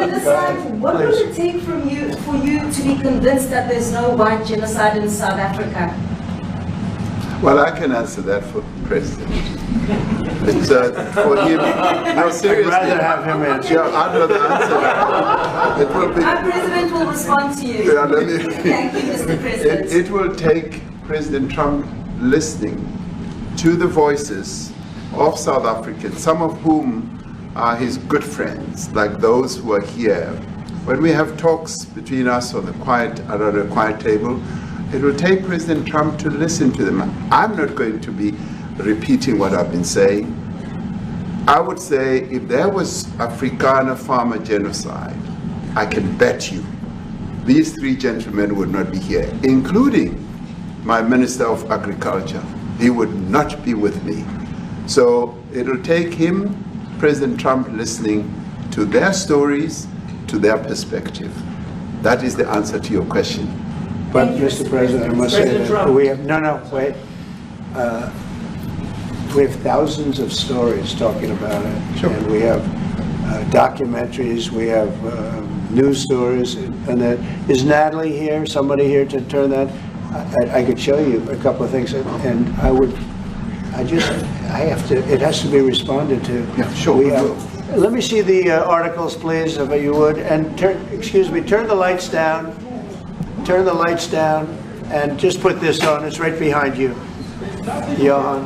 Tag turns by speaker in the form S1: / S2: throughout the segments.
S1: decide, what will it take for you to be convinced that there's no white genocide in South Africa?
S2: Well, I can answer that for the President. It's for him. No, seriously.
S3: I'd rather have him answer.
S2: Yeah, I'd rather answer that. It will be.
S1: Our President will respond to you.
S2: Yeah, let me,
S1: Thank you, Mr. President.
S2: It will take President Trump listening to the voices of South Africans, some of whom are his good friends, like those who are here. When we have talks between us on the around a quiet table, it will take President Trump to listen to them. I'm not going to be repeating what I've been saying. I would say if there was Afrikaner farmer genocide, I can bet you these three gentlemen would not be here, including my Minister of Agriculture. He would not be with me. So it'll take him, President Trump, listening to their stories, to their perspective. That is the answer to your question.
S3: But, Mr. President, I must say that we have, wait. We have thousands of stories talking about it. Sure. And we have documentaries, we have news stories, and that. Is Natalie here, somebody here to turn that? I could show you a couple of things, and it has to be responded to.
S2: Yeah, sure.
S3: Let me see the articles, please, if you would, and turn the lights down. Turn the lights down and just put this on. It's right behind you. Johan.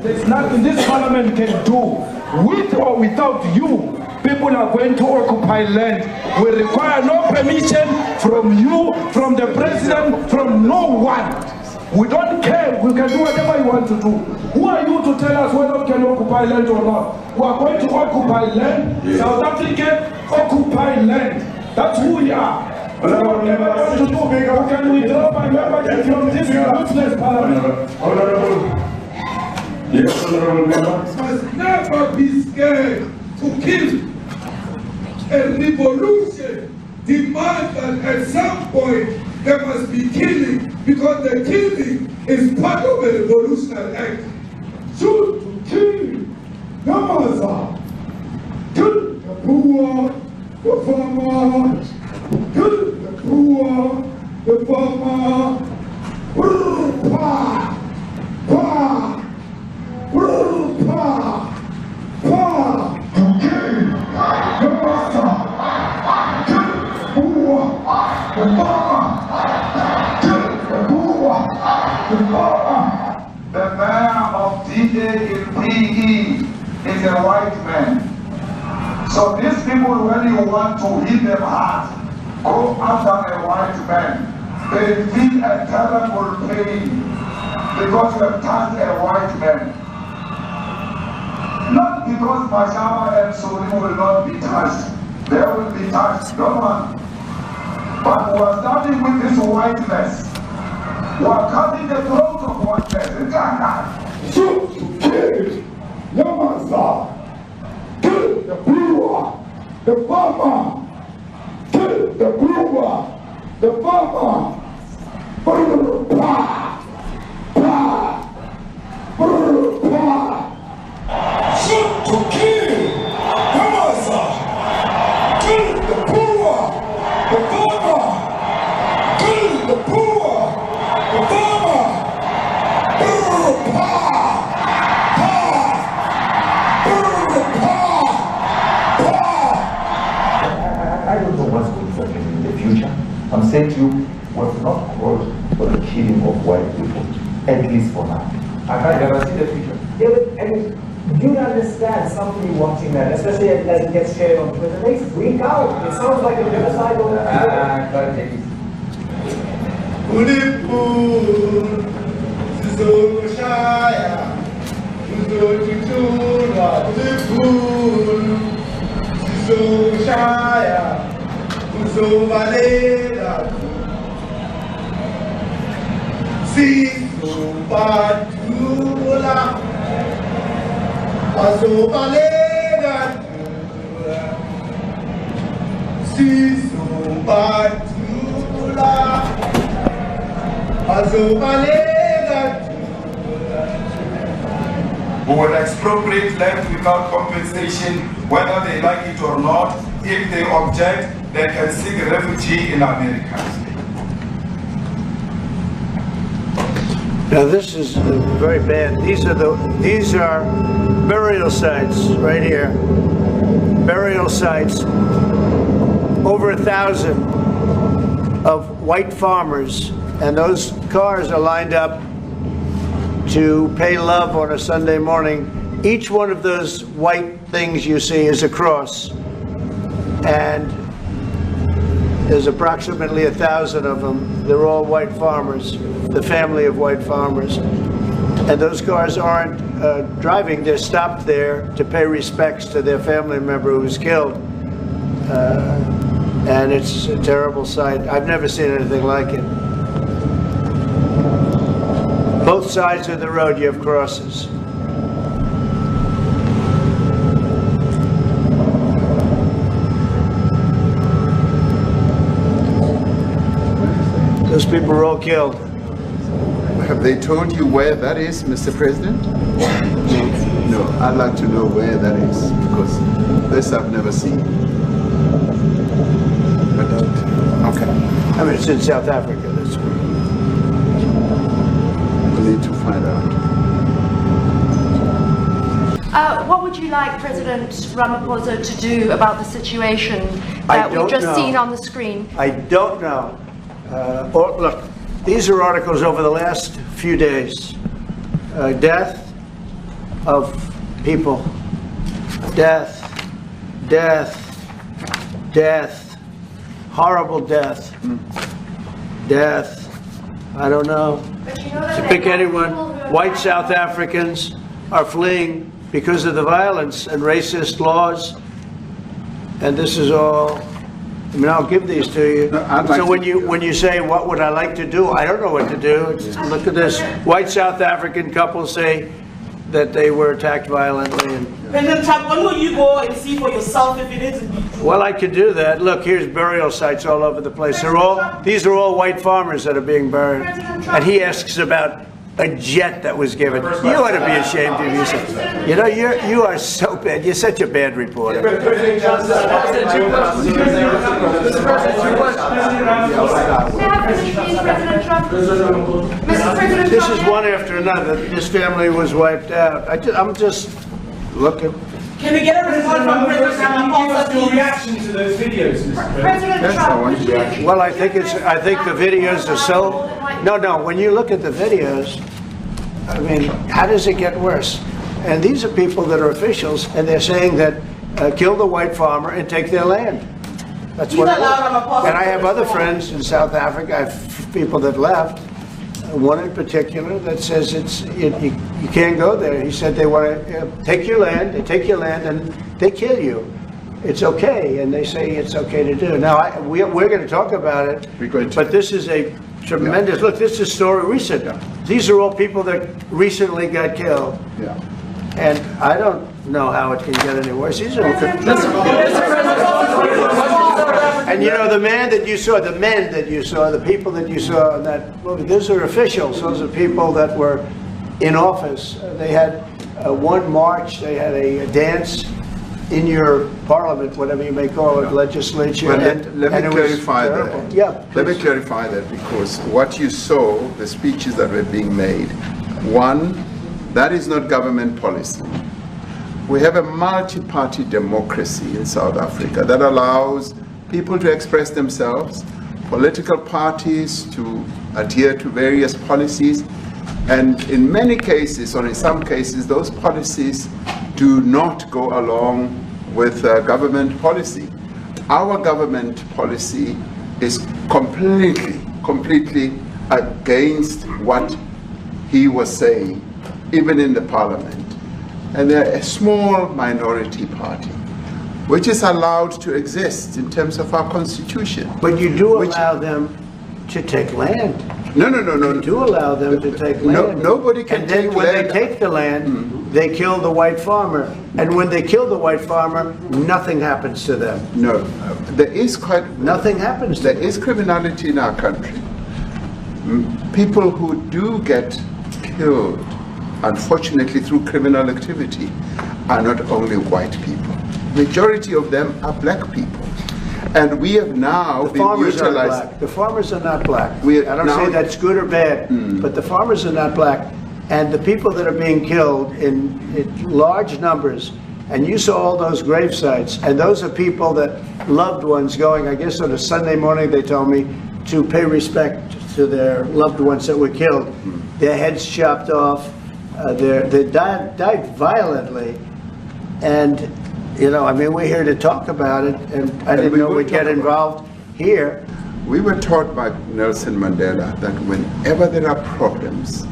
S4: There's nothing this parliament can do. With or without you, people are going to occupy land. We require no permission from you, from the president, from no one. We don't care. We can do whatever you want to do. Who are you to tell us whether we can occupy land or not? We are going to occupy land. Yeah. South Africa occupy land. That's who we are. Can we drop my membership from this useless parliament?
S5: Honorable. Yes, honorable member.
S6: Must never be scared to kill. A revolution demands that at some point there must be killing, because the killing is part of a revolutionary act. Shoot to kill. Namasa. Kill the poor, the farmer. Kill the poor, the farmer. Pa, pa, pa, pa. To kill the master. Kill the poor, the farmer. Kill the poor, the farmer.
S7: The mayor of DA in PE is a white man. So these people, when you want to hit them hard, go after a white man. They feel a terrible pain because you have touched a white man. Not because Mashama and Suri will not be touched. They will be touched, no one. But we are starting with this whiteness. We are cutting the throat of whiteness.
S6: Shoot to kill. Yamasa. Kill the brewer, the farmer. Kill the brewer, the farmer. Pa, pa, pa. Shoot to kill. Yamasa. Kill the brewer, the farmer. Kill the brewer, the farmer. Pa.
S8: I don't know what's going to happen in the future. I'm saying to you, we've not called for the killing of white people, at least for now. I can't never see the future.
S9: Yeah, I mean, you understand somebody watching that, especially as it gets shared on Twitter, they freak out. It sounds like a genocide over there.
S7: Who will expropriate land without compensation, whether they like it or not. if they object, they can seek refuge in America.
S3: Now this is very bad. These are burial sites right here. Burial sites. Over 1,000 of white farmers, and those cars are lined up to pay love on a Sunday morning. Each one of those white things you see is a cross, and there's approximately 1,000 of them. They're all white farmers, the family of white farmers. And those cars aren't driving, they're stopped there to pay respects to their family member who was killed. And it's a terrible sight. I've never seen anything like it. Both sides of the road you have crosses. Those people were all killed.
S2: Have they told you where that is, Mr. President? No, I'd like to know where that is, because this I've never seen. But, okay.
S3: I mean, it's in South Africa, that's where.
S2: We need to find out.
S10: What would you like President Ramaphosa to do about the situation that we've just seen on the screen?
S3: I don't know. Look, these are articles over the last few days. Death of people. Death. Death. Death. Horrible death. Death. I don't know. To pick anyone. White South Africans are fleeing because of the violence and racist laws. And this is all. I mean, I'll give these to you. So when you say, what would I like to do? I don't know what to do. Look at this. White South African couple say that they were attacked violently. And,
S11: President Trump, when will you go and see for yourself if it is indeed?
S3: Well, I could do that. Look, here's burial sites all over the place. These are all white farmers that are being buried. And he asks about a jet that was given. You ought to be ashamed of yourself. You know, you are so bad. You're such a bad reporter. This is one after another. This family was wiped out. I'm just looking.
S11: Can we get a response from President Ramaphosa?
S5: Your reaction to those videos, Mr.
S11: President Trump.
S3: Well, I think the videos are so. No. When you look at the videos, I mean, how does it get worse? And these are people that are officials, and they're saying that kill the white farmer and take their land. That's what. And I have other friends in South Africa. I have people that left. One in particular that says you can't go there. He said they want to take your land. They take your land and they kill you. It's okay, and they say it's okay to do. Now we're going to talk about it. But this is a tremendous look. This is a story recent. These are all people that recently got killed.
S2: Yeah.
S3: And I don't know how it can get any worse. These are and you know, the men that you saw, the people that you saw in that movie, those are officials. Those are people that were in office. They had one march, they had a dance in your parliament, whatever you may call it, legislature.
S2: Well, let me clarify that.
S3: Yeah,
S2: let me clarify that, because what you saw, the speeches that were being made, one, that is not government policy. We have a multi-party democracy in South Africa that allows people to express themselves, political parties to adhere to various policies, and in many cases, or in some cases, those policies do not go along with government policy. Our government policy is completely against what he was saying, even in the parliament. And they're a small minority party, which is allowed to exist in terms of our constitution.
S3: But you do allow them to take land.
S2: No.
S3: You do allow them to take land.
S2: Nobody can take land.
S3: And then when they take the land, they kill the white farmer. And when they kill the white farmer, nothing happens to them.
S2: No, there is
S3: nothing happens to them.
S2: There is criminality in our country. People who do get killed, unfortunately through criminal activity, are not only white people. majority of them are black people. And we have now been utilized.
S3: The farmers are not black.
S2: I
S3: don't say that's good or bad, but the farmers are not black. And the people that are being killed in large numbers, and you saw all those grave sites, and those are people that loved ones going, I guess on a Sunday morning, they told me, to pay respect to their loved ones that were killed. Their heads chopped off, they died violently. And, you know, I mean, we're here to talk about it, and I didn't know we'd get involved here.
S2: We were taught by Nelson Mandela that whenever there are problems,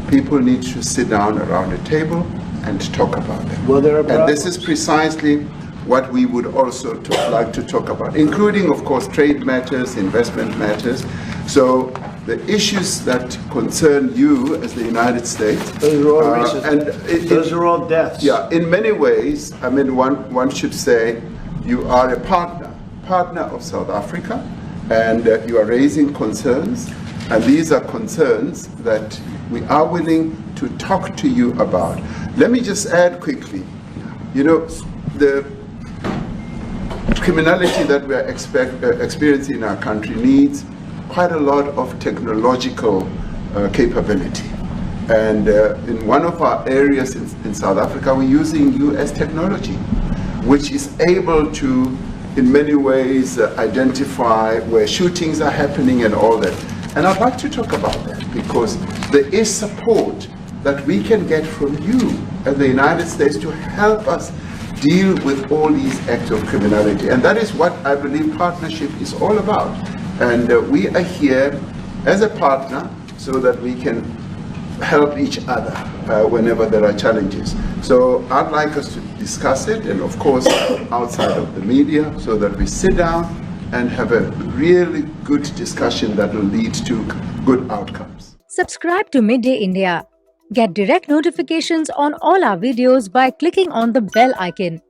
S2: people need to sit down around a table and talk about them.
S3: Well, there are
S2: and this is precisely what we would also like to talk about, including, of course, trade matters, investment matters. So the issues that concern you as the United States,
S3: those are all recent. Those are all deaths.
S2: Yeah, in many ways, I mean, one should say you are a partner of South Africa, and you are raising concerns, and these are concerns that we are willing to talk to you about. Let me just add quickly, you know, the criminality that we are experiencing in our country needs quite a lot of technological capability. And in one of our areas in South Africa, we're using US technology, which is able to, in many ways, identify where shootings are happening and all that. And I'd like to talk about that because there is support that we can get from you as the United States to help us deal with all these acts of criminality. And that is what I believe partnership is all about. And we are here as a partner so that we can help each other whenever there are challenges. So I'd like us to discuss it, and of course outside of the media, so that we sit down and have a really good discussion that will lead to good outcomes.
S12: Subscribe to Midday India. Get direct notifications on all our videos by clicking on the bell icon.